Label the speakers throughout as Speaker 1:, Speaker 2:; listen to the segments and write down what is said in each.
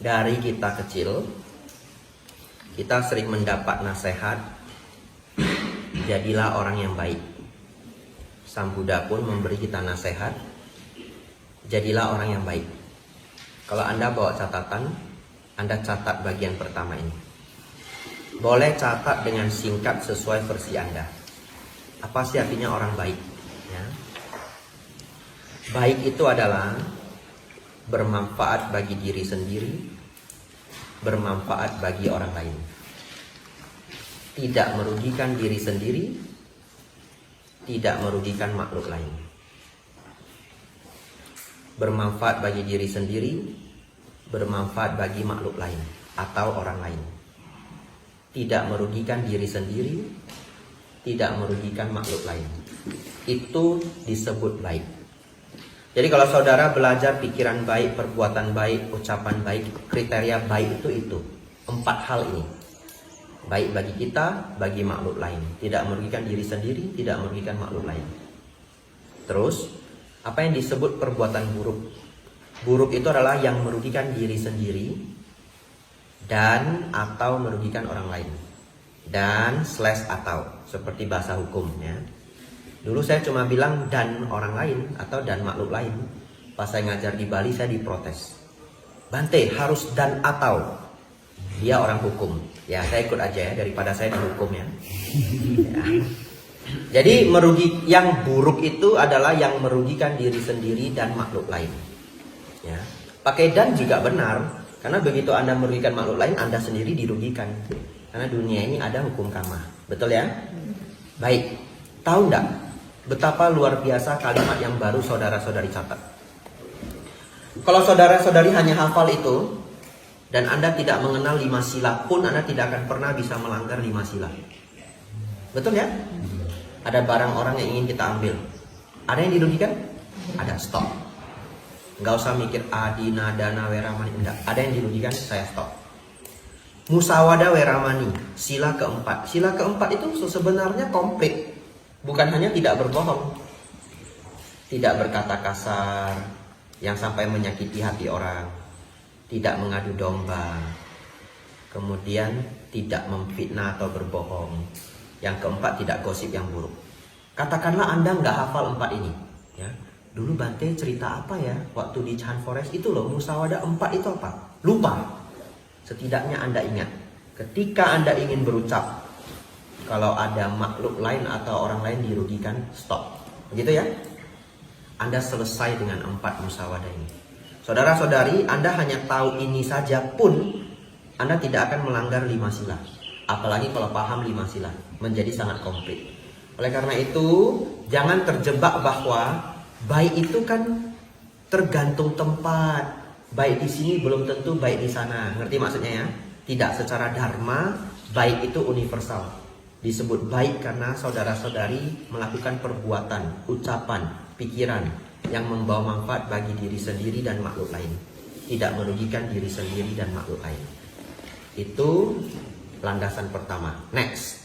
Speaker 1: Dari kita kecil, kita sering mendapat nasihat, jadilah orang yang baik. Sang Buddha pun memberi kita nasihat, jadilah orang yang baik. Kalau Anda bawa catatan, Anda catat bagian pertama ini. Boleh catat dengan singkat sesuai versi Anda. Apa sih artinya orang baik? Ya. Baik itu adalah bermanfaat bagi diri sendiri, bermanfaat bagi orang lain. Tidak merugikan diri sendiri, tidak merugikan makhluk lain. Bermanfaat bagi diri sendiri, bermanfaat bagi makhluk lain atau orang lain. Tidak merugikan diri sendiri, tidak merugikan makhluk lain. Itu disebut baik. Jadi kalau saudara belajar pikiran baik, perbuatan baik, ucapan baik, kriteria baik itu 4 hal ini. Baik bagi kita, bagi makhluk lain. Tidak merugikan diri sendiri, tidak merugikan makhluk lain. Terus, apa yang disebut perbuatan buruk? Buruk itu adalah yang merugikan diri sendiri dan atau merugikan orang lain. Dan / atau, seperti bahasa hukumnya. Dulu saya cuma bilang dan orang lain atau dan makhluk lain. Pas saya ngajar di Bali saya diprotes. Bante harus dan atau. Dia orang hukum. Ya saya ikut aja ya daripada saya dihukum ya. Jadi yang buruk itu adalah yang merugikan diri sendiri dan makhluk lain. Ya. Pakai dan juga benar. Karena begitu Anda merugikan makhluk lain, Anda sendiri dirugikan. Karena dunia ini ada hukum karma. Betul ya? Baik. Tahu enggak betapa luar biasa kalimat yang baru saudara-saudari catat? Kalau saudara-saudari hanya hafal itu dan Anda tidak mengenal 5 sila pun, Anda tidak akan pernah bisa melanggar 5 sila. Betul ya? Ada barang orang yang ingin kita ambil. Ada yang dirugikan? Ada, stop. Nggak usah mikir adina, dana, weramani. Enggak, ada yang dirugikan, saya stop. Musawada weramani, sila keempat. Sila keempat itu sebenarnya komplit. Bukan hanya tidak berbohong, tidak berkata kasar yang sampai menyakiti hati orang, tidak mengadu domba, kemudian tidak memfitnah atau berbohong. Yang keempat, tidak gosip yang buruk. Katakanlah Anda nggak hafal 4 ini, ya. Dulu Bante cerita apa ya waktu di Chan Forest itu loh, musawada 4 itu apa? Lupa. Setidaknya Anda ingat. Ketika Anda ingin berucap, kalau ada makhluk lain atau orang lain dirugikan, stop. Begitu ya? Anda selesai dengan 4 musyawarah ini. Saudara-saudari, Anda hanya tahu ini saja pun, Anda tidak akan melanggar 5 sila. Apalagi kalau paham 5 sila. Menjadi sangat komplit. Oleh karena itu, jangan terjebak bahwa baik itu kan tergantung tempat. Baik di sini belum tentu baik di sana. Ngerti maksudnya ya? Tidak, secara dharma, baik itu universal. Disebut baik karena saudara-saudari melakukan perbuatan, ucapan, pikiran yang membawa manfaat bagi diri sendiri dan makhluk lain. Tidak merugikan diri sendiri dan makhluk lain. Itu landasan pertama. Next.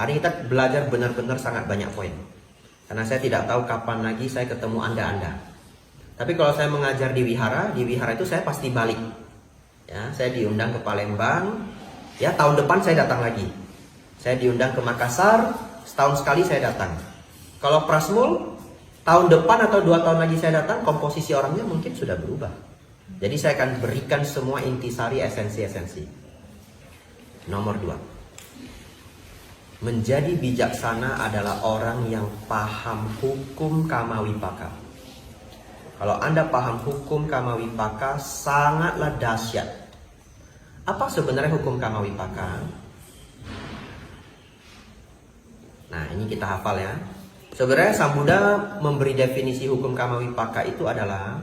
Speaker 1: Hari kita belajar benar-benar sangat banyak poin. Karena saya tidak tahu kapan lagi saya ketemu Anda-Anda. Tapi kalau saya mengajar di wihara itu saya pasti balik. Ya, saya diundang ke Palembang. Ya, tahun depan saya datang lagi. Saya diundang ke Makassar, setahun sekali saya datang. Kalau Prasmul, tahun depan atau 2 tahun lagi saya datang, komposisi orangnya mungkin sudah berubah. Jadi saya akan berikan semua intisari, esensi-esensi. Nomor 2. Menjadi bijaksana adalah orang yang paham hukum kama wipaka. Kalau Anda paham hukum kama wipaka, sangatlah dahsyat. Apa sebenarnya hukum kama wipaka? Nah, ini kita hafal ya. Sebenarnya Sang Buddha memberi definisi hukum kama wipaka itu adalah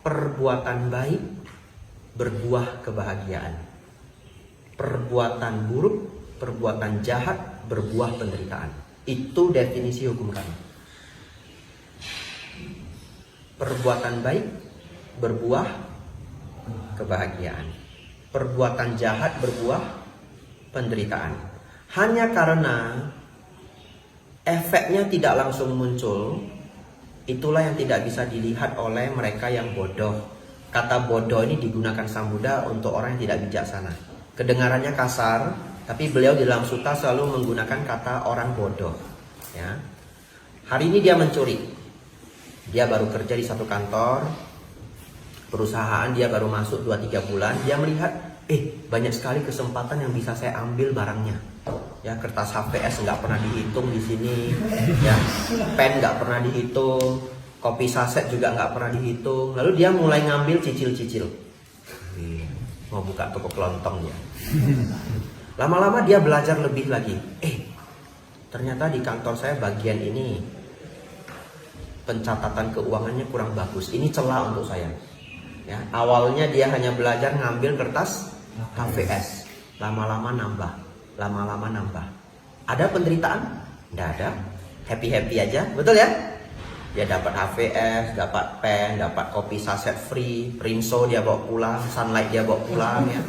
Speaker 1: perbuatan baik berbuah kebahagiaan. Perbuatan buruk, perbuatan jahat berbuah penderitaan. Itu definisi hukum kama. Perbuatan baik berbuah kebahagiaan. Perbuatan jahat berbuah penderitaan. Hanya karena efeknya tidak langsung muncul, itulah yang tidak bisa dilihat oleh mereka yang bodoh, kata bodoh ini digunakan Sang Buddha untuk orang yang tidak bijaksana. Kedengarannya kasar, tapi beliau di dalam sutta selalu menggunakan kata orang bodoh. Ya. Hari ini dia mencuri. Dia baru kerja di satu kantor, perusahaan dia baru masuk 2-3 bulan. Dia melihat, banyak sekali kesempatan yang bisa saya ambil barangnya. Ya, kertas HVS nggak pernah dihitung di sini. Ya, pen nggak pernah dihitung. Kopi saset juga nggak pernah dihitung. Lalu dia mulai ngambil cicil-cicil. Mau buka toko kelontong ya. Lama-lama dia belajar lebih lagi. Ternyata di kantor saya bagian ini pencatatan keuangannya kurang bagus. Ini celah untuk saya. Ya, awalnya dia hanya belajar ngambil kertas HVS. Lama-lama nambah. Lama-lama nambah. Ada penderitaan? Nggak ada. Happy-happy aja. Betul ya? Dia dapat HVS, dapat pen, dapat kopi saset free, Rinso dia bawa pulang, Sunlight dia bawa pulang ya.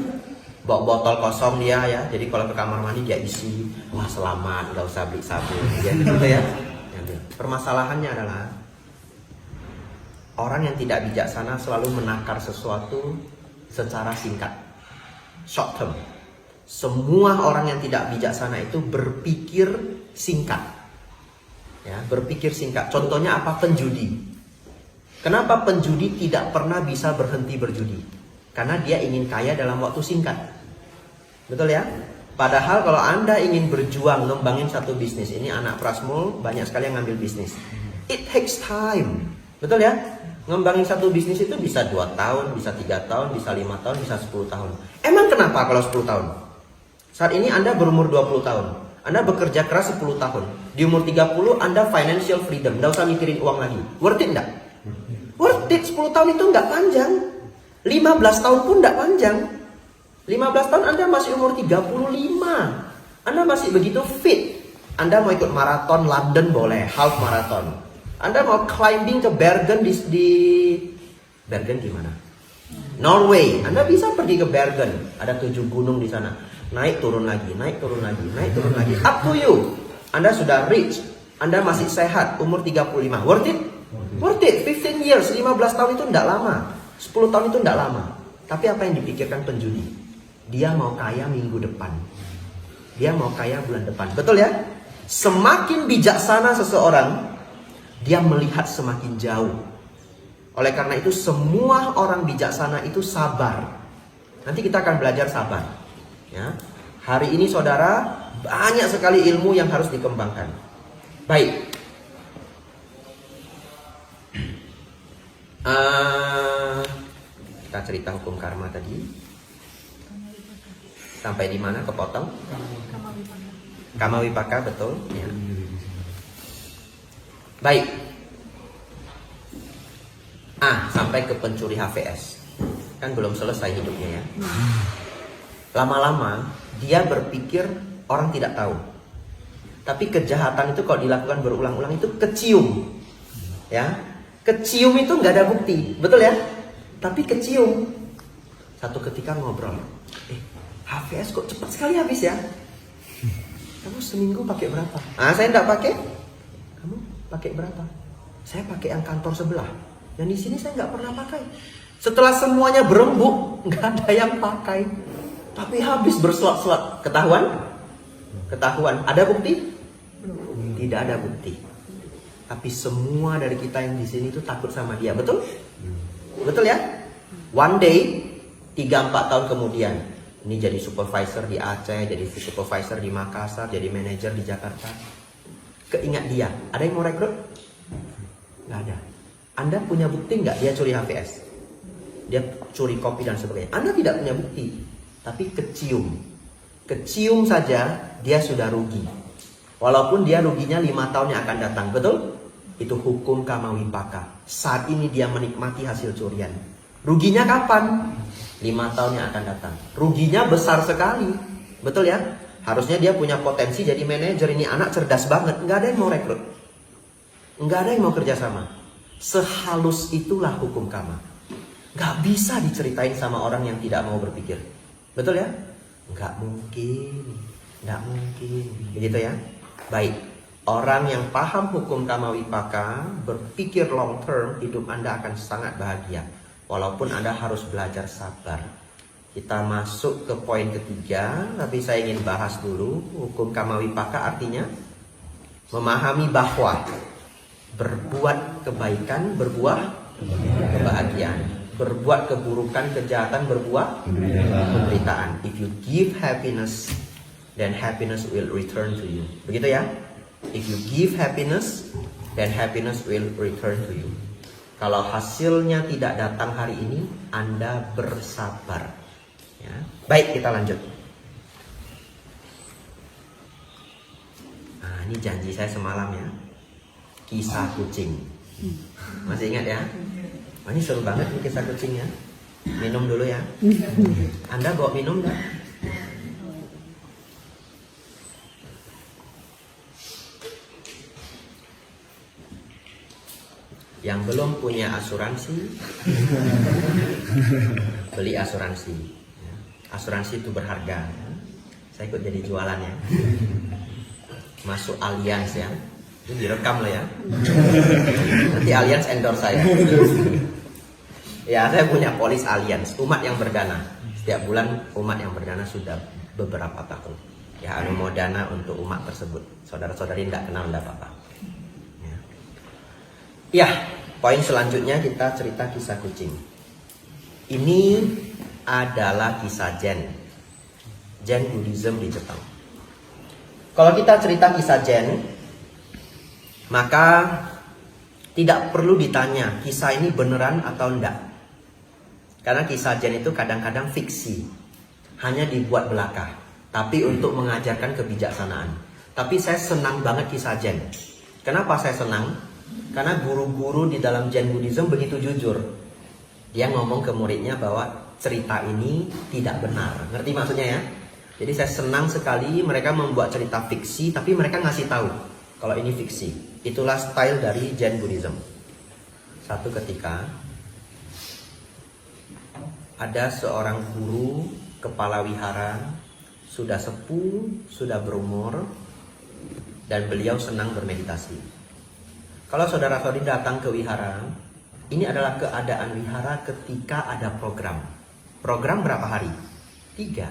Speaker 1: Bawa botol kosong dia ya. Jadi kalau ke kamar mandi dia isi. Wah, selamat, nggak usah beli sabun. Ya, gitu ya. Permasalahannya adalah orang yang tidak bijaksana selalu menakar sesuatu secara singkat, short term. Semua orang yang tidak bijaksana itu berpikir singkat. Ya, berpikir singkat. Contohnya apa? Penjudi. Kenapa penjudi tidak pernah bisa berhenti berjudi? Karena dia ingin kaya dalam waktu singkat. Betul ya? Padahal kalau Anda ingin berjuang ngembangin satu bisnis, ini anak Prasmul banyak sekali yang ngambil bisnis. It takes time. Betul ya? Ngembangin satu bisnis itu bisa 2 tahun, bisa 3 tahun, bisa 5 tahun, bisa 10 tahun. Emang kenapa kalau 10 tahun? Saat ini Anda berumur 20 tahun. Anda bekerja keras 10 tahun. Di umur 30 Anda financial freedom. Nggak usah mikirin uang lagi. Worth it nggak? Worth it. 10 tahun itu nggak panjang. 15 tahun pun nggak panjang. 15 tahun Anda masih umur 35. Anda masih begitu fit. Anda mau ikut maraton London boleh, half marathon. Anda mau climbing ke Bergen di Bergen gimana? Norway. Anda bisa pergi ke Bergen. Ada 7 gunung di sana. Naik turun lagi, naik turun lagi, naik turun lagi. Up to you. Anda sudah rich, Anda masih sehat, umur 35. Worth it? Worth it. 15 years, 15 tahun itu tidak lama. 10 tahun itu tidak lama. Tapi apa yang dipikirkan penjudi? Dia mau kaya minggu depan. Dia mau kaya bulan depan. Betul ya? Semakin bijaksana seseorang, dia melihat semakin jauh. Oleh karena itu semua orang bijaksana itu sabar. Nanti kita akan belajar sabar. Ya, hari ini saudara banyak sekali ilmu yang harus dikembangkan. Baik, kita cerita hukum karma tadi. Sampai di mana kepotong? Kama Wipaka, betul. Ya. Baik. Sampai ke pencuri HVS. Kan belum selesai hidupnya ya. Lama-lama dia berpikir orang tidak tahu. Tapi kejahatan itu kalau dilakukan berulang-ulang itu kecium. Ya. Kecium itu nggak ada bukti, betul ya? Tapi kecium. Satu ketika ngobrol. HVS kok cepat sekali habis ya? Kamu seminggu pakai berapa? Saya nggak pakai. Kamu pakai berapa? Saya pakai yang kantor sebelah. Yang di sini saya nggak pernah pakai. Setelah semuanya berembuk, nggak ada yang pakai. Tapi habis berselat-selat. Ketahuan? Ketahuan. Ada bukti? Tidak ada bukti. Tapi semua dari kita yang di sini itu takut sama dia. Betul? Betul ya? One day, 3-4 tahun kemudian, ini jadi supervisor di Aceh, jadi supervisor di Makassar, jadi manajer di Jakarta. Keingat dia. Ada yang mau rekrut? Nggak ada. Anda punya bukti nggak dia curi HVS? Dia curi kopi dan sebagainya. Anda tidak punya bukti. Tapi kecium. Kecium saja dia sudah rugi. Walaupun dia ruginya 5 tahun yang akan datang. Betul? Itu hukum Kama Wipaka. Saat ini dia menikmati hasil curian. Ruginya kapan? 5 tahun yang akan datang. Ruginya besar sekali. Betul ya? Harusnya dia punya potensi jadi manajer. Ini anak cerdas banget. Nggak ada yang mau rekrut. Nggak ada yang mau kerjasama. Sehalus itulah hukum Kama. Nggak bisa diceritain sama orang yang tidak mau berpikir. Betul ya? Nggak mungkin. Nggak mungkin. Begitu ya? Baik. Orang yang paham hukum Kama Wipaka, berpikir long term, hidup Anda akan sangat bahagia. Walaupun Anda harus belajar sabar. Kita masuk ke poin ketiga, tapi saya ingin bahas dulu hukum Kamawipaka, artinya memahami bahwa berbuat kebaikan berbuah kebahagiaan, berbuat keburukan kejahatan berbuah penderitaan. If you give happiness, then happiness will return to you. Begitu ya? If you give happiness, then happiness will return to you. Kalau hasilnya tidak datang hari ini, Anda bersabar. Ya. Baik, kita lanjut. Nah, ini janji saya semalam ya. Kisah kucing. Masih ingat ya? Oh, ini seru banget nih kisah kucingnya. Minum dulu ya. Anda bawa minum enggak? Yang belum punya asuransi, beli asuransi. Asuransi itu berharga. Saya ikut jadi jualan ya. Masuk Allianz ya. Itu direkam loh ya. Nanti Allianz endorse saya. Ya, saya punya polis Allianz, umat yang berdana. Setiap bulan umat yang berdana sudah beberapa tahun. Ya, mau dana untuk umat tersebut. Saudara-saudari tidak kenal tidak apa-apa. Ya, poin selanjutnya kita cerita kisah kucing. Ini adalah kisah Zen Buddhism di Jepang. Kalau kita cerita kisah Zen, maka tidak perlu ditanya kisah ini beneran atau enggak. Karena kisah Zen itu kadang-kadang fiksi, hanya dibuat belaka, tapi untuk mengajarkan kebijaksanaan. Tapi saya senang banget kisah Zen. Kenapa saya senang? Karena guru-guru di dalam Zen Buddhism begitu jujur. Dia ngomong ke muridnya bahwa cerita ini tidak benar. Ngerti maksudnya ya? Jadi saya senang sekali mereka membuat cerita fiksi, tapi mereka ngasih tahu kalau ini fiksi. Itulah style dari Zen Buddhism. Satu ketika ada seorang guru kepala wihara, sudah sepuh, sudah berumur, dan beliau senang bermeditasi. Kalau saudara-saudari datang ke wihara, ini adalah keadaan wihara ketika ada program. Program berapa hari? 3.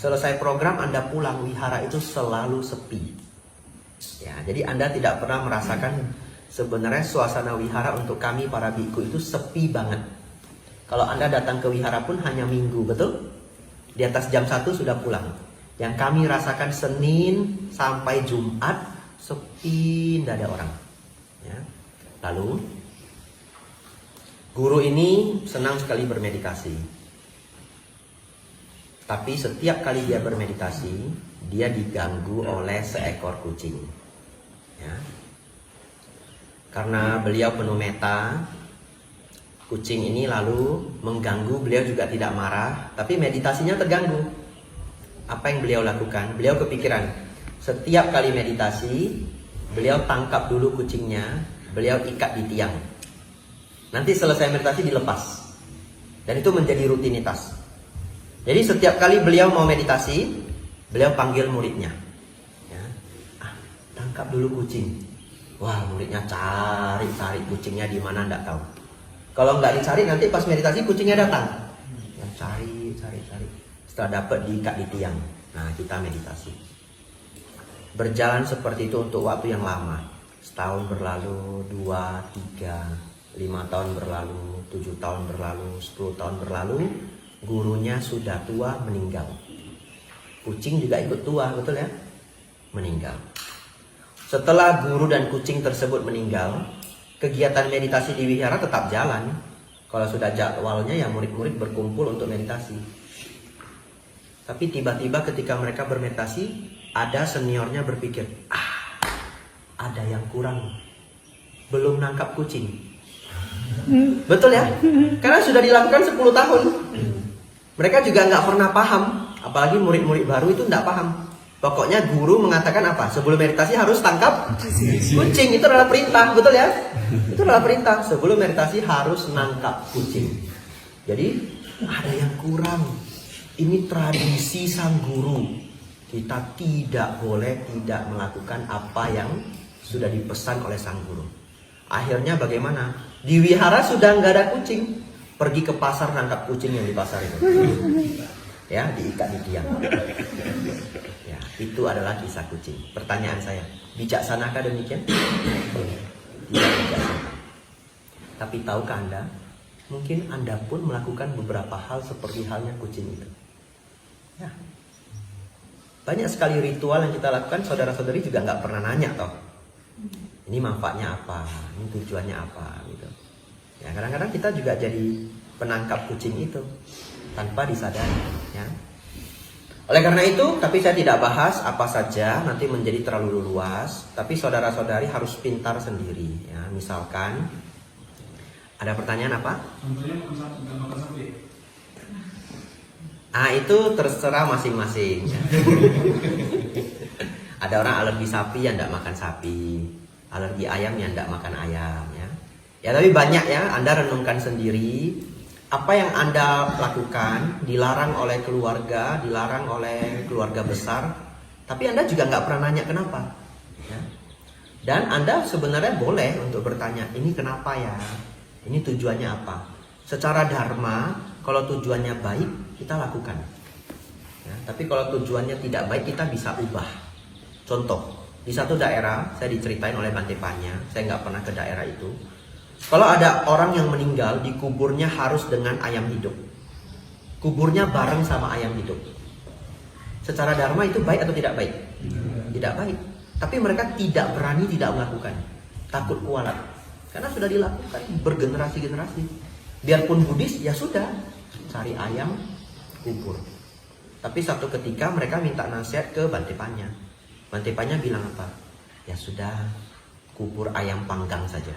Speaker 1: Selesai program Anda pulang, wihara itu selalu sepi. Ya, jadi Anda tidak pernah merasakan sebenarnya suasana wihara untuk kami para biku itu sepi banget. Kalau Anda datang ke wihara pun hanya minggu, betul? Di atas jam 1 sudah pulang. Yang kami rasakan Senin sampai Jumat sepi, tidak ada orang. Ya. Lalu guru ini senang sekali bermeditasi. Tapi setiap kali dia bermeditasi, dia diganggu oleh seekor kucing. Ya. Karena beliau penuh meta, kucing ini lalu mengganggu. Beliau juga tidak marah, tapi meditasinya terganggu. Apa yang beliau lakukan? Beliau kepikiran, setiap kali meditasi, beliau tangkap dulu kucingnya, beliau ikat di tiang. Nanti selesai meditasi dilepas. Dan itu menjadi rutinitas. Jadi setiap kali beliau mau meditasi, beliau panggil muridnya. Ya. Tangkap dulu kucing. Wah, muridnya cari kucingnya di mana enggak tahu. Kalau nggak dicari nanti pas meditasi kucingnya datang. Ya, cari. Setelah dapat diikat di tiang. Nah, kita meditasi. Berjalan seperti itu untuk waktu yang lama. Setahun berlalu, 2, 3, 5 tahun berlalu, 7 tahun berlalu, 10 tahun berlalu, gurunya sudah tua, meninggal. Kucing juga ikut tua, betul ya? Meninggal. Setelah guru dan kucing tersebut meninggal, kegiatan meditasi di wihara tetap jalan. Kalau sudah jadwalnya ya murid-murid berkumpul untuk meditasi. Tapi tiba-tiba ketika mereka bermeditasi, ada seniornya berpikir, ada yang kurang, belum nangkap kucing. Betul ya? Karena sudah dilakukan 10 tahun. Mereka juga nggak pernah paham. Apalagi murid-murid baru itu nggak paham. Pokoknya guru mengatakan apa? Sebelum meditasi harus tangkap kucing. Itu adalah perintah, betul ya? Itu adalah perintah. Sebelum meditasi harus nangkap kucing. Jadi ada yang kurang. Ini tradisi sang guru. Kita tidak boleh tidak melakukan apa yang sudah dipesan oleh sang guru. Akhirnya bagaimana? Di wihara sudah nggak ada kucing. pergi ke pasar nangkap kucing yang di pasar itu. Ya, diikat di tiang. Ya, itu adalah kisah kucing. Pertanyaan saya, bijaksanakah demikian? Tidak bijaksana. Tapi tahukah Anda, mungkin Anda pun melakukan beberapa hal seperti halnya kucing itu. Ya. Banyak sekali ritual yang kita lakukan, saudara-saudari juga nggak pernah nanya toh. Ini manfaatnya apa? Ini tujuannya apa? Gitu. Ya, kadang-kadang kita juga jadi penangkap kucing itu tanpa disadari. Ya. Oleh karena itu, tapi saya tidak bahas apa saja, nanti menjadi terlalu luas. Tapi saudara-saudari harus pintar sendiri. Ya, misalkan, ada pertanyaan apa?
Speaker 2: Contohnya makan sapi.
Speaker 1: Itu terserah masing-masing. Ya. Ada orang alergi sapi yang tidak makan sapi, alergi ayam yang tidak makan ayam. Ya, ya tapi banyak ya. Anda renungkan sendiri. Apa yang Anda lakukan dilarang oleh keluarga, dilarang oleh keluarga besar, tapi Anda juga nggak pernah nanya kenapa. Ya. Dan Anda sebenarnya boleh untuk bertanya, ini kenapa ya? Ini tujuannya apa? Secara dharma, kalau tujuannya baik, kita lakukan. Ya, tapi kalau tujuannya tidak baik, kita bisa ubah. Contoh, di satu daerah, saya diceritain oleh Bante Panya, saya nggak pernah ke daerah itu. Kalau ada orang yang meninggal, dikuburnya harus dengan ayam hidup. Kuburnya bareng sama ayam hidup. Secara dharma itu baik atau tidak baik? Tidak baik. Tapi mereka tidak berani tidak melakukan. Takut kualat. Karena sudah dilakukan bergenerasi-generasi. Biarpun Buddhis, ya sudah. Cari ayam, kubur. Tapi satu ketika mereka minta nasihat ke Bante Panya. Bante Panya bilang apa? Ya sudah, kubur ayam panggang saja.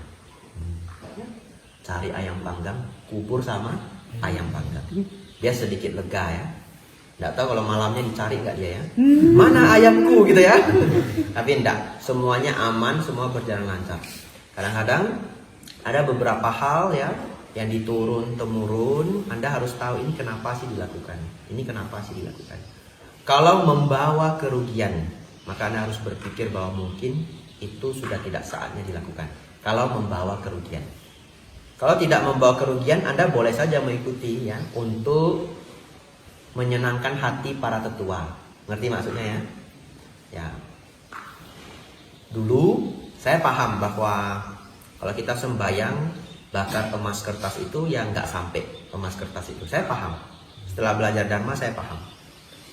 Speaker 1: Cari ayam panggang, kubur sama ayam panggang. Dia sedikit lega ya. Nggak tahu kalau malamnya dicari nggak dia ya. Mana ayamku gitu ya. Tapi enggak, semuanya aman, semua berjalan lancar. Kadang-kadang ada beberapa hal ya yang diturun temurun. Anda harus tahu ini kenapa sih dilakukan. Ini kenapa sih dilakukan. Kalau membawa kerugian, maka Anda harus berpikir bahwa mungkin itu sudah tidak saatnya dilakukan. Kalau membawa kerugian. Kalau tidak membawa kerugian, Anda boleh saja mengikuti ya untuk menyenangkan hati para tetua. Ngerti maksudnya ya? Ya. Dulu saya paham bahwa kalau kita sembahyang bakar emas kertas itu ya nggak sampai emas kertas itu. Saya paham. Setelah belajar Dharma saya paham.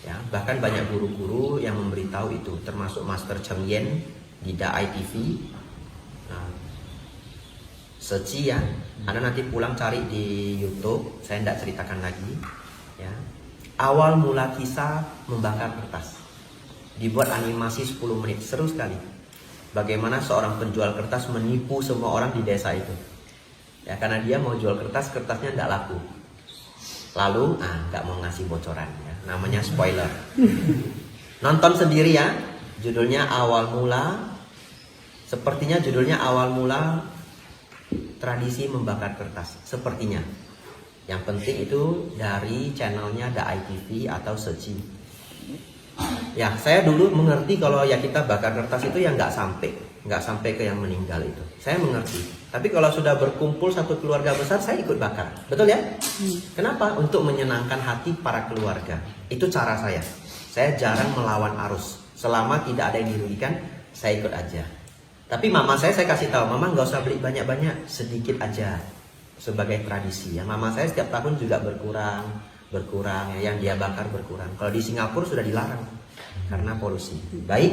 Speaker 1: Ya, bahkan banyak guru-guru yang memberitahu itu, termasuk Master Cheng Yen di Dai TV. Nah, Seci ya, Anda nanti pulang cari di YouTube, saya tidak ceritakan lagi. Ya. Awal mula kisah membakar kertas, dibuat animasi 10 menit, seru sekali. Bagaimana seorang penjual kertas menipu semua orang di desa itu. Ya, karena dia mau jual kertas, kertasnya tidak laku. Lalu, nggak mau ngasih bocoran, ya. Namanya spoiler. Nonton sendiri ya, judulnya awal mula. Sepertinya judulnya awal mula tradisi membakar kertas, sepertinya. Yang penting itu dari channelnya Dai TV atau Seci. Ya, saya dulu mengerti kalau ya kita bakar kertas itu ya nggak sampai ke yang meninggal itu. Saya mengerti. Tapi kalau sudah berkumpul satu keluarga besar, saya ikut bakar. Betul ya? Kenapa? Untuk menyenangkan hati para keluarga. Itu cara saya. Saya jarang melawan arus. Selama tidak ada yang dirugikan, saya ikut aja. Tapi mama saya kasih tahu, mama nggak usah beli banyak-banyak, sedikit aja sebagai tradisi. Ya, mama saya setiap tahun juga berkurang ya, yang dia bakar berkurang. Kalau di Singapura sudah dilarang karena polusi. Baik,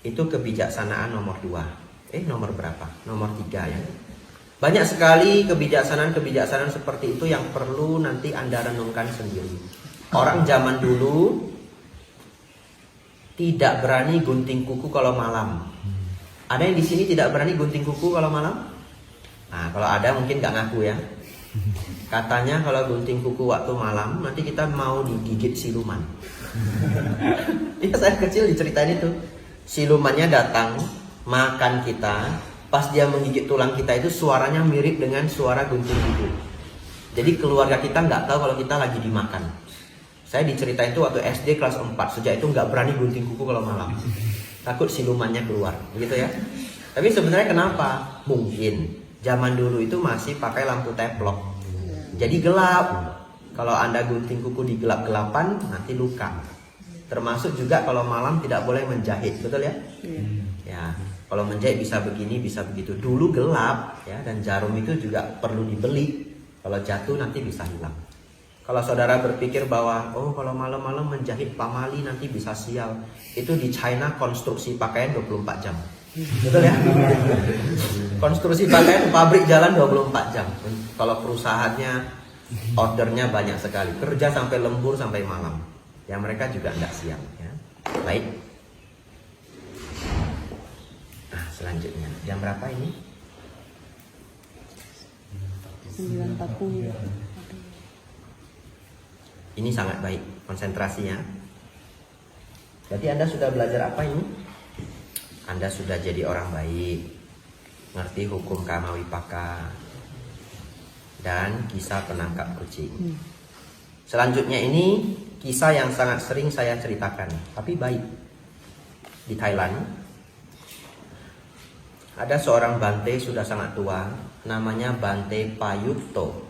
Speaker 1: itu kebijaksanaan nomor 2. Nomor berapa? Nomor 3 ya. Banyak sekali kebijaksanaan seperti itu yang perlu nanti Anda renungkan sendiri. Orang zaman dulu tidak berani gunting kuku kalau malam. Ada yang di sini tidak berani gunting kuku kalau malam? Nah, kalau ada mungkin nggak ngaku ya. Katanya kalau gunting kuku waktu malam, nanti kita mau digigit siluman. Iya, saya kecil diceritain itu. Silumannya datang, makan kita. Pas dia menggigit tulang kita itu suaranya mirip dengan suara gunting kuku. Jadi keluarga kita nggak tahu kalau kita lagi dimakan. Saya diceritain itu waktu SD kelas 4. Sejak itu nggak berani gunting kuku kalau malam. Takut silumannya keluar, begitu ya. Tapi sebenarnya kenapa? Mungkin zaman dulu itu masih pakai lampu teplok. Jadi gelap. Kalau Anda gunting kuku di gelap-gelapan, nanti luka. Termasuk juga kalau malam tidak boleh menjahit, betul ya? Ya, kalau menjahit bisa begini, bisa begitu. Dulu gelap, ya, dan jarum itu juga perlu dibeli. Kalau jatuh nanti bisa hilang. Kalau saudara berpikir bahwa, oh kalau malam-malam menjahit pamali nanti bisa sial. Itu di China konstruksi pakaian 24 jam. Betul ya? Konstruksi pakaian pabrik jalan 24 jam. Kalau perusahaannya ordernya banyak sekali, kerja sampai lembur sampai malam. Ya mereka juga tidak siap ya. Baik. Nah, selanjutnya jam berapa ini?
Speaker 3: 9.40.
Speaker 1: Ini sangat baik konsentrasinya. Jadi Anda sudah belajar apa ini? Anda sudah jadi orang baik, ngerti hukum Kama Wipaka dan kisah penangkap kucing. Selanjutnya ini kisah yang sangat sering saya ceritakan, tapi baik. Di Thailand ada seorang bante sudah sangat tua, namanya Bante Payutto.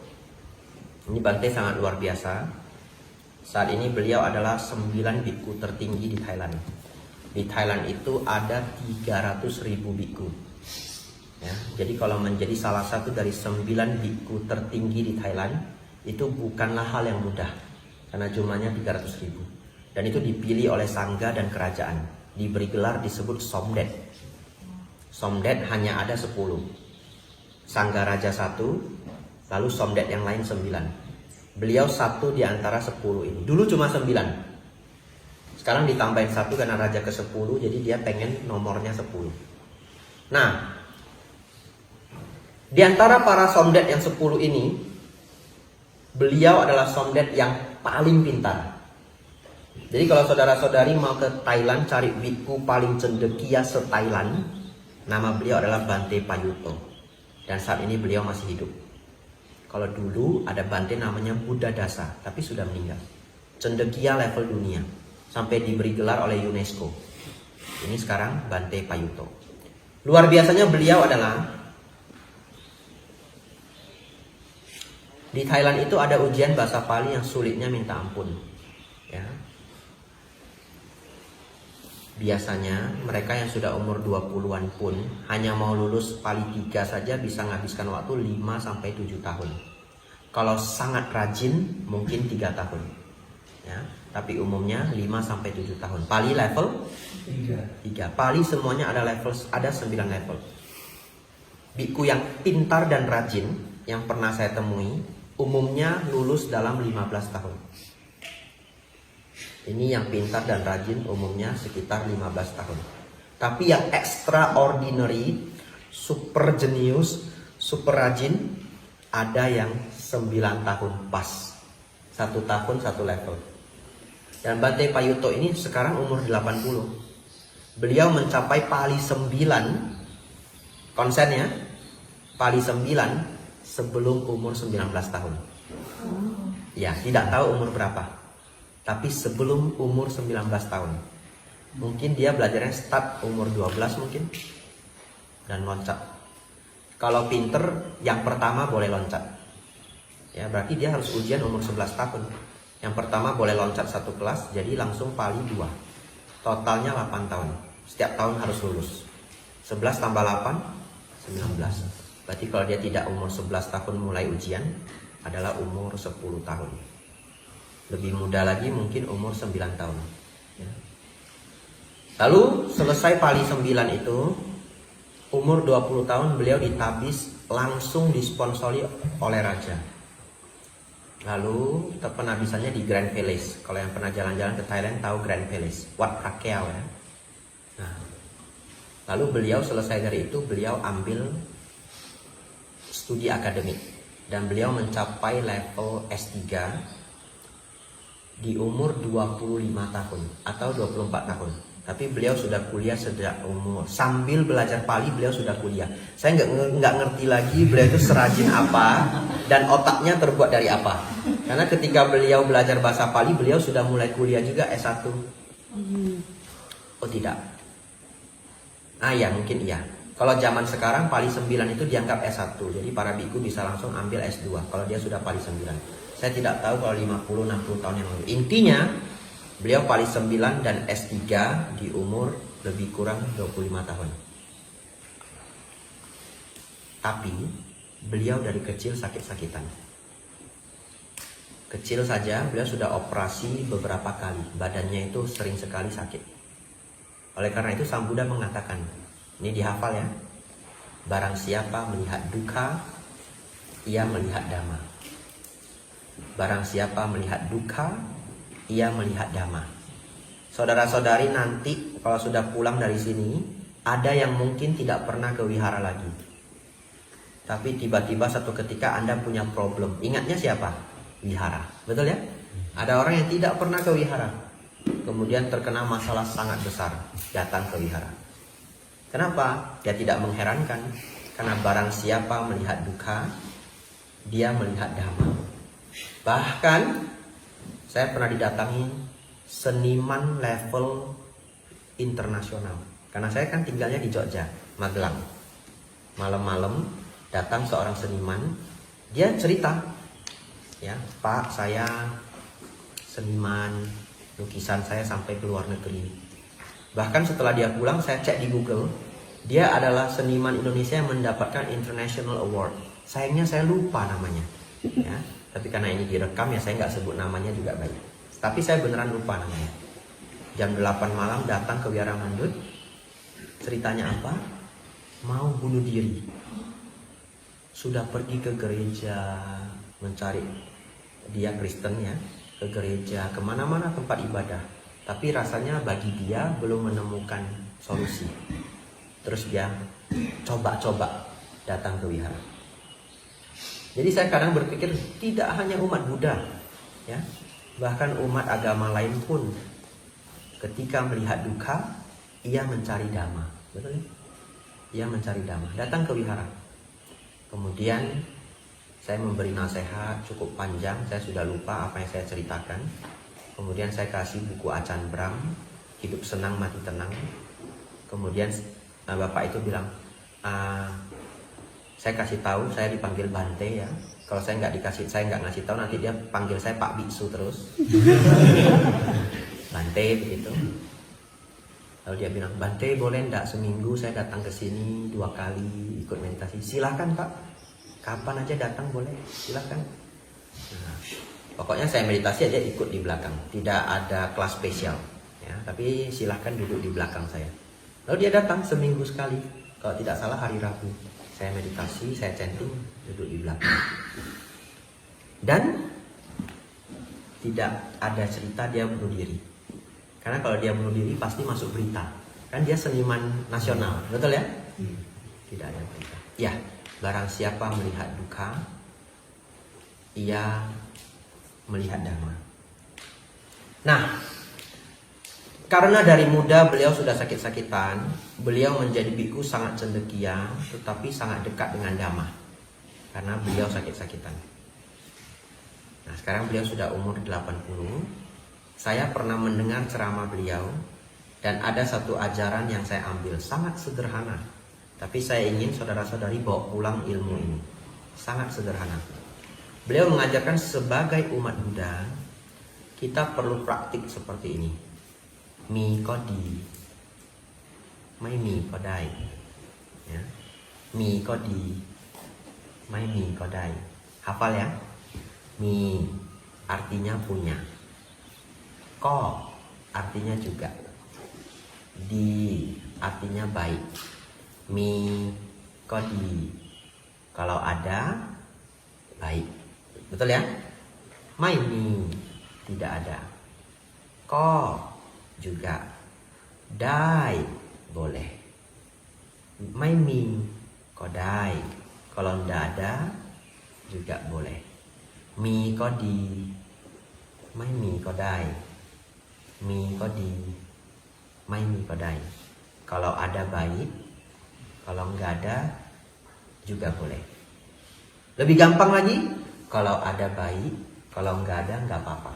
Speaker 1: Ini bante sangat luar biasa. Saat ini beliau adalah 9 biku tertinggi di Thailand. Di Thailand itu ada 300.000 biku. Ya, jadi kalau menjadi salah satu dari 9 biku tertinggi di Thailand itu bukanlah hal yang mudah karena jumlahnya 300.000 dan itu dipilih oleh sangga dan kerajaan, diberi gelar disebut Somdet. Somdet hanya ada 10, sangga raja 1, lalu Somdet yang lain 9. Beliau satu di antara 10 ini. Dulu cuma 9, sekarang ditambahin 1 karena raja ke-10, jadi dia pengen nomornya 10. Nah, di antara para Somdet yang 10 ini, beliau adalah Somdet yang paling pintar. Jadi kalau saudara-saudari mau ke Thailand cari biku paling cendekia se-Thailand, nama beliau adalah Bante Payutto. Dan saat ini beliau masih hidup. Kalau dulu ada Bante namanya Buddha Dasa, tapi sudah meninggal. Cendekia level dunia, sampai diberi gelar oleh UNESCO. Ini sekarang Bante Payutto. Luar biasanya beliau adalah di Thailand itu ada ujian bahasa Pali yang sulitnya minta ampun. Ya. Biasanya mereka yang sudah umur 20-an pun hanya mau lulus Pali 3 saja bisa menghabiskan waktu 5-7 tahun. Kalau sangat rajin mungkin 3 tahun. Ya, tapi umumnya 5-7 tahun. Pali level 3. Pali semuanya ada level, ada 9 level. Biku yang pintar dan rajin yang pernah saya temui umumnya lulus dalam 15 tahun. Ini yang pintar dan rajin umumnya sekitar 15 tahun. Tapi yang extraordinary, super jenius, super rajin, ada yang 9 tahun pas. 1 tahun 1 level. Dan Bante Payutto ini sekarang umur 80. Beliau mencapai Pali 9, konsennya Pali 9 sebelum umur 19 tahun. Ya, tidak tahu umur berapa. Tapi sebelum umur 19 tahun. Mungkin dia belajarnya start umur 12 mungkin. Dan loncat. Kalau pinter, yang pertama boleh loncat. Ya, berarti dia harus ujian umur 11 tahun. Yang pertama boleh loncat 1 kelas, jadi langsung Pali 2. Totalnya 8 tahun. Setiap tahun harus lulus. 11 tambah 8, 19. Berarti kalau dia tidak umur 11 tahun mulai ujian, adalah umur 10 tahun. Lebih muda lagi mungkin umur 9 tahun. Ya. Lalu selesai Pali 9 itu, umur 20 tahun beliau ditabis langsung disponsori oleh raja. Lalu penabisannya di Grand Palace. Kalau yang pernah jalan-jalan ke Thailand tahu Grand Palace, Wat Phra Kaew ya. Nah, lalu beliau selesai dari itu beliau ambil studi akademik dan beliau mencapai level S3 di umur 25 tahun atau 24 tahun. Tapi beliau sudah kuliah sejak umur, sambil belajar Pali beliau sudah kuliah. Saya nggak ngerti lagi beliau itu serajin apa dan otaknya terbuat dari apa. Karena ketika beliau belajar bahasa Pali beliau sudah mulai kuliah juga S1. Oh tidak. Ah ya mungkin iya. Kalau zaman sekarang Pali 9 itu dianggap S1. Jadi para biku bisa langsung ambil S2 kalau dia sudah Pali 9. Saya tidak tahu kalau 50-60 tahun yang lalu. Intinya beliau Pali 9 dan S3 di umur lebih kurang 25 tahun. Tapi beliau dari kecil sakit-sakitan. Kecil saja beliau sudah operasi beberapa kali. Badannya itu sering sekali sakit. Oleh karena itu Sang Buddha mengatakan, ini dihafal ya, barang siapa melihat duka, ia melihat dhamma. Barang siapa melihat duka, ia melihat dhamma. Saudara-saudari nanti kalau sudah pulang dari sini, ada yang mungkin tidak pernah ke wihara lagi. Tapi tiba-tiba satu ketika Anda punya problem. Ingatnya siapa? Wihara. Betul ya? Ada orang yang tidak pernah ke wihara, kemudian terkena masalah sangat besar, datang ke wihara. Kenapa? Dia tidak mengherankan. Karena barang siapa melihat duka, dia melihat dhamma. Bahkan saya pernah didatangi seniman level internasional. Karena saya kan tinggalnya di Jogja, Magelang. Malam-malam datang seorang seniman, dia cerita, ya Pak, saya seniman, lukisan saya sampai ke luar negeri. Bahkan setelah dia pulang, saya cek di Google, dia adalah seniman Indonesia yang mendapatkan International Award. Sayangnya saya lupa namanya, ya. Tapi karena ini direkam ya, saya nggak sebut namanya juga baik. Tapi saya beneran lupa namanya. Jam 8 malam datang ke Wihara Mandut. Ceritanya apa? Mau bunuh diri. Sudah pergi ke gereja mencari, dia Kristen ya, ke gereja, kemana-mana tempat ibadah. Tapi rasanya bagi dia belum menemukan solusi. Terus dia coba-coba datang ke wihara. Jadi saya kadang berpikir tidak hanya umat Buddha, ya, bahkan umat agama lain pun ketika melihat duka, ia mencari dhamma. Betul ya? Ia mencari dhamma. Datang ke wihara. Kemudian saya memberi nasihat cukup panjang, saya sudah lupa apa yang saya ceritakan. Kemudian saya kasih buku Acan Bram, Hidup Senang Mati Tenang. Kemudian bapak itu bilang, saya kasih tahu saya dipanggil Bante ya. Kalau saya nggak ngasih tahu, nanti dia panggil saya Pak Biksu terus. Bante begitu. Lalu dia bilang, Bante boleh enggak seminggu saya datang ke sini 2 kali ikut meditasi? Silakan Pak, kapan aja datang boleh, silakan. Nah, pokoknya saya meditasi aja ikut di belakang, tidak ada kelas spesial, ya. Tapi silahkan duduk di belakang saya. Lalu dia datang seminggu sekali, kalau tidak salah hari Rabu. Saya meditasi, saya chanting, duduk di belakang. Dan tidak ada cerita dia bunuh diri. Karena kalau dia bunuh diri pasti masuk berita. Kan dia seniman nasional, betul ya? Tidak ada berita. Ya, barang siapa melihat duka, ia melihat dhamma. Nah, karena dari muda beliau sudah sakit-sakitan, beliau menjadi biku sangat cendekia, tetapi sangat dekat dengan dhamma. Karena beliau sakit-sakitan. Nah, sekarang beliau sudah umur 80. Saya pernah mendengar ceramah beliau, dan ada satu ajaran yang saya ambil, sangat sederhana. Tapi saya ingin saudara-saudari bawa pulang ilmu ini. Sangat sederhana. Beliau mengajarkan sebagai umat Buddha, kita perlu praktik seperti ini. Mi ko di, mai mi ko dai. Ya. Mi ko di, mai mi ko dai. Hafal ya. Mi artinya punya. Ko artinya juga. Di artinya baik. Mi ko di, kalau ada baik. Betul ya? Mai mi tidak ada. Ko juga. Dai boleh. Mai mi ko dai, kalau tidak ada juga boleh. Mi ko di, mai mi ko dai. Mi ko di, mai mi ko dai. Kalau ada baik, kalau enggak ada juga boleh. Lebih gampang lagi, kalau ada baik, kalau enggak ada enggak apa-apa.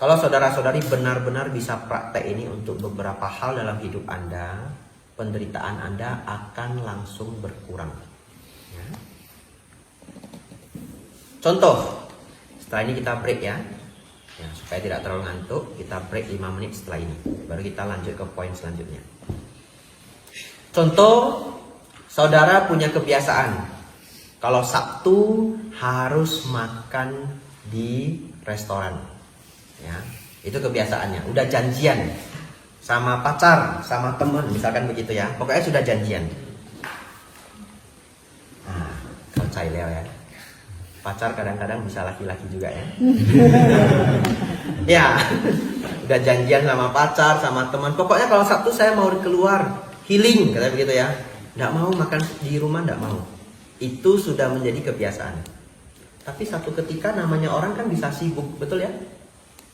Speaker 1: Kalau saudara-saudari benar-benar bisa praktek ini untuk beberapa hal dalam hidup Anda, penderitaan Anda akan langsung berkurang. Ya. Contoh, setelah ini kita break ya. Ya, supaya tidak terlalu ngantuk, kita break 5 menit setelah ini. Baru kita lanjut ke poin selanjutnya. Contoh, saudara punya kebiasaan. Kalau Sabtu harus makan di restoran. Ya, itu kebiasaannya. Udah janjian sama pacar, sama teman, misalkan begitu ya. Pokoknya sudah janjian. Nah, percaya ya. Pacar kadang-kadang bisa laki-laki juga ya. Ya, udah janjian sama pacar, sama teman. Pokoknya kalau Sabtu saya mau keluar healing, katanya begitu ya. Nggak mau makan di rumah, nggak mau. Itu sudah menjadi kebiasaan. Tapi satu ketika namanya orang kan bisa sibuk, betul ya?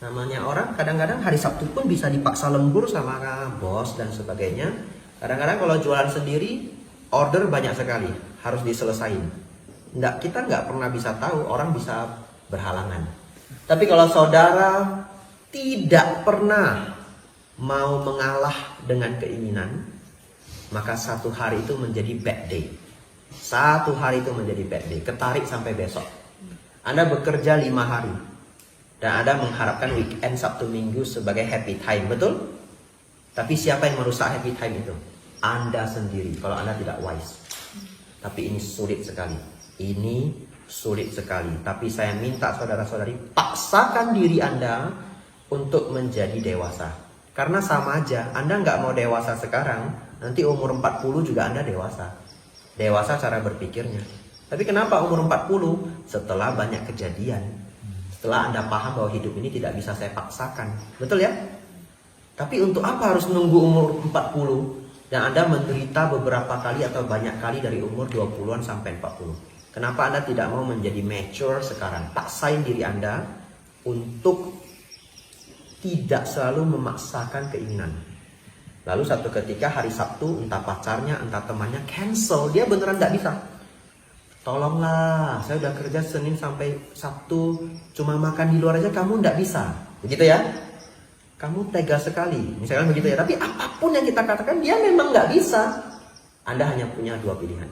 Speaker 1: Namanya orang kadang-kadang hari Sabtu pun bisa dipaksa lembur sama bos dan sebagainya. Kadang-kadang kalau jualan sendiri, order banyak sekali, harus diselesain. Kita nggak pernah bisa tahu, orang bisa berhalangan. Tapi kalau saudara tidak pernah mau mengalah dengan keinginan, maka satu hari itu menjadi bad day. Satu hari itu menjadi bad day, ketarik sampai besok. Anda bekerja 5 hari dan Anda mengharapkan weekend Sabtu Minggu sebagai happy time, betul? Tapi siapa yang merusak happy time itu? Anda sendiri, kalau Anda tidak wise. Tapi ini sulit sekali. Ini sulit sekali. Tapi saya minta saudara-saudari, paksakan diri Anda untuk menjadi dewasa. Karena sama aja, Anda nggak mau dewasa sekarang, nanti umur 40 juga Anda dewasa. Dewasa cara berpikirnya. Tapi kenapa umur 40? Setelah banyak kejadian. Setelah Anda paham bahwa hidup ini tidak bisa saya paksakan. Betul ya? Tapi untuk apa harus nunggu umur 40? Dan Anda menderita beberapa kali atau banyak kali dari umur 20-an sampai 40. Kenapa Anda tidak mau menjadi mature sekarang? Paksain diri Anda untuk tidak selalu memaksakan keinginan. Lalu satu ketika hari Sabtu, entah pacarnya, entah temannya cancel, dia beneran gak bisa. Tolonglah, saya udah kerja Senin sampai Sabtu, cuma makan di luar aja kamu gak bisa. Begitu ya? Kamu tega sekali, misalkan begitu ya. Tapi apapun yang kita katakan, dia memang gak bisa. Anda hanya punya 2 pilihan.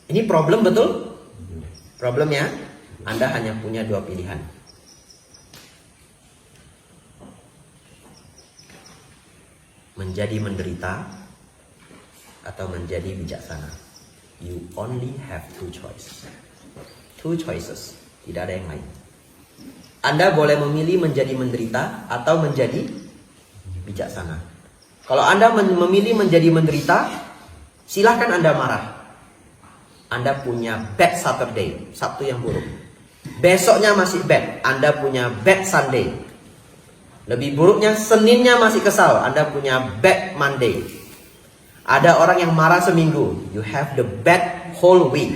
Speaker 1: Ini problem, betul? Problem ya? Anda hanya punya 2 pilihan. Menjadi menderita atau menjadi bijaksana. You only have 2 choices. 2 choices. Tidak ada yang lain. Anda boleh memilih menjadi menderita atau menjadi bijaksana. Kalau Anda memilih menjadi menderita, silahkan Anda marah. Anda punya bad Saturday, Sabtu yang buruk. Besoknya masih bad, Anda punya bad Sunday. Lebih buruknya Seninnya masih kesal, Anda punya bad Monday. Ada orang yang marah seminggu, you have the bad whole week.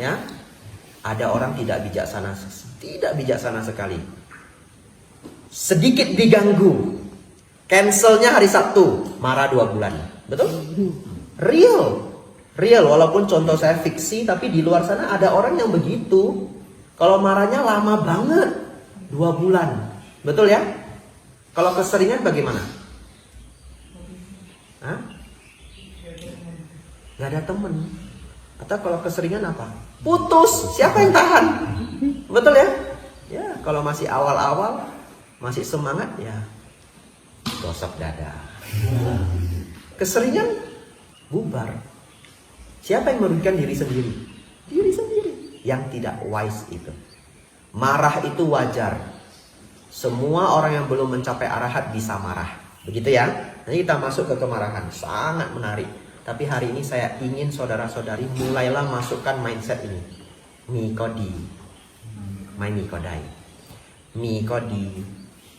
Speaker 1: Ya, ada orang tidak bijaksana sekali. Sedikit diganggu, cancelnya hari Sabtu, marah 2 bulan. Betul? Real, walaupun contoh saya fiksi, tapi di luar sana ada orang yang begitu. Kalau marahnya lama banget, 2 bulan. Betul ya? Kalau keseringan bagaimana? Hah? Gak ada temen. Atau kalau keseringan apa? Putus, siapa yang tahan? Betul ya? Ya, kalau masih awal-awal, masih semangat ya, gosok dada. Keseringan, bubar. Siapa yang merugikan diri sendiri? Diri sendiri. Yang tidak wise itu. Marah itu wajar. Semua orang yang belum mencapai arahat bisa marah. Begitu ya. Nanti kita masuk ke kemarahan. Sangat menarik. Tapi hari ini saya ingin saudara-saudari mulailah masukkan mindset ini. Mikodi. My mikodai. Mikodi.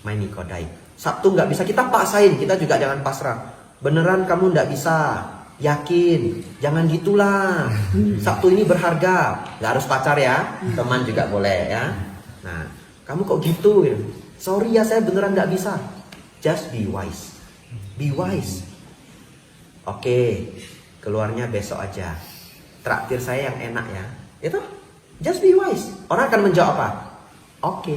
Speaker 1: My mikodai. Sabtu nggak bisa, kita paksain. Kita juga jangan pasrah. Beneran kamu nggak bisa. Yakin, jangan gitulah. Sabtu ini berharga. Gak harus pacar ya, teman juga boleh ya. Nah, kamu kok gitu ya? Sorry ya, saya beneran gak bisa. Just be wise. Be wise. Oke, keluarnya besok aja. Traktir saya yang enak ya. Itu, just be wise. Orang akan menjawab apa? Oke.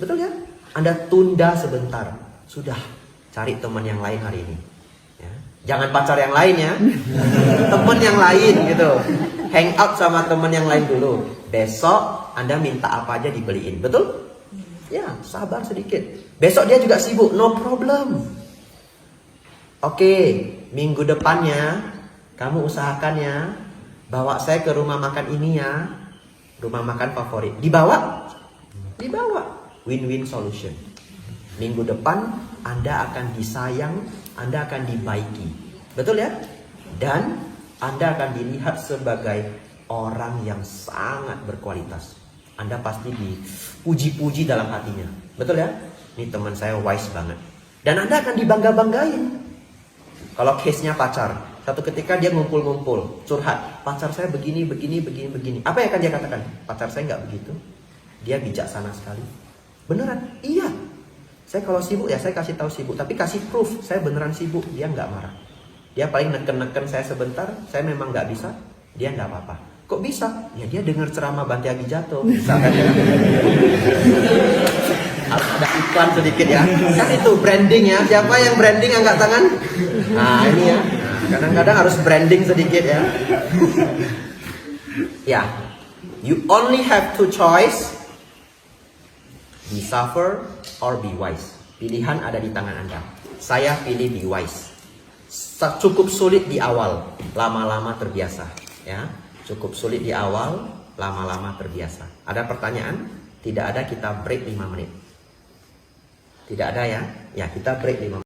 Speaker 1: Betul ya? Anda tunda sebentar. Sudah, cari teman yang lain hari ini. Ya. Jangan pacar yang lain ya, teman yang lain gitu. Hang out sama teman yang lain dulu. Besok Anda minta apa aja dibeliin, betul? Ya, sabar sedikit. Besok dia juga sibuk, no problem. Oke, minggu depannya kamu usahakan ya, bawa saya ke rumah makan ini ya, rumah makan favorit. Dibawa, win-win solution. Minggu depan Anda akan disayang, Anda akan dibaiki, betul ya? Dan Anda akan dilihat sebagai orang yang sangat berkualitas. Anda pasti dipuji-puji dalam hatinya, betul ya? Ini teman saya wise banget. Dan Anda akan dibangga-banggain. Kalau case-nya pacar, satu ketika dia ngumpul-ngumpul, curhat, pacar saya begini. Apa yang akan dia katakan? Pacar saya nggak begitu. Dia bijaksana sekali. Beneran? Iya. Saya kalau sibuk ya saya kasih tahu sibuk, tapi kasih proof saya beneran sibuk, dia nggak marah. Dia paling neken-neken saya sebentar, saya memang nggak bisa, dia nggak apa-apa. Kok bisa? Ya dia dengar ceramah Bante Agijato, bisa kan ya? Ada iklan sedikit ya. Kan itu branding ya. Siapa yang branding angkat tangan? Nah ini ya. Nah, kadang-kadang harus branding sedikit ya. Ya, you only have two choice. Be suffer or be wise. Pilihan ada di tangan Anda. Saya pilih be wise. Cukup sulit di awal, lama-lama terbiasa. Ya, cukup sulit di awal, lama-lama terbiasa. Ada pertanyaan? Tidak ada, kita break 5 menit. Tidak ada ya? Ya, kita break 5 menit.